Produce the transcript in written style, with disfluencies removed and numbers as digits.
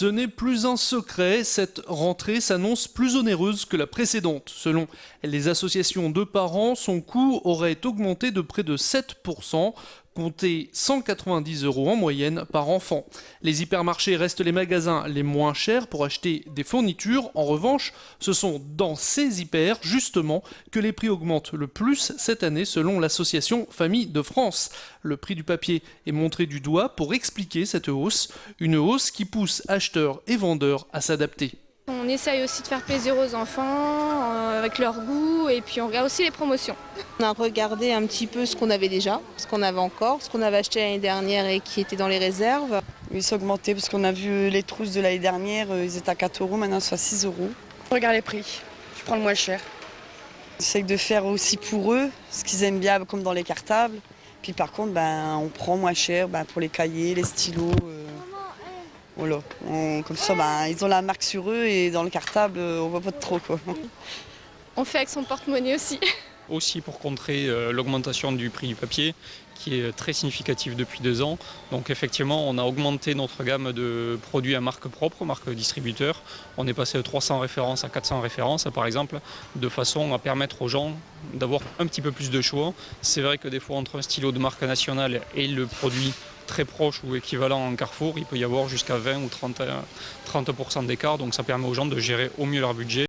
Ce n'est plus un secret, cette rentrée s'annonce plus onéreuse que la précédente. Selon les associations de parents, son coût aurait augmenté de près de 7%, comptez 190 € en moyenne par enfant. Les hypermarchés restent les magasins les moins chers pour acheter des fournitures. En revanche, ce sont dans ces hyper, justement, que les prix augmentent le plus cette année selon l'association Famille de France. Le prix du papier est montré du doigt pour expliquer cette hausse, une hausse qui pousse acheteurs et vendeurs à s'adapter. On essaye aussi de faire plaisir aux enfants avec leur goût et puis on regarde aussi les promotions. On a regardé un petit peu ce qu'on avait déjà, ce qu'on avait encore, ce qu'on avait acheté l'année dernière et qui était dans les réserves. Ils sont augmentés parce qu'on a vu les trousses de l'année dernière, ils étaient à 4 €, maintenant c'est à 6 €. Je regarde les prix, je prends le moins cher. J'essaie de faire aussi pour eux ce qu'ils aiment bien, comme dans les cartables. Puis par contre, on prend moins cher pour les cahiers, les stylos. Voilà. Comme ça, ils ont la marque sur eux et dans le cartable, on voit pas de trop, quoi. On fait avec son porte-monnaie aussi. Aussi pour contrer l'augmentation du prix du papier qui est très significative depuis 2 ans. Donc effectivement, on a augmenté notre gamme de produits à marque propre, marque distributeur. On est passé de 300 références à 400 références par exemple, de façon à permettre aux gens d'avoir un petit peu plus de choix. C'est vrai que des fois entre un stylo de marque nationale et le produit très proche ou équivalent en Carrefour, il peut y avoir jusqu'à 20 ou 30% d'écart, donc ça permet aux gens de gérer au mieux leur budget.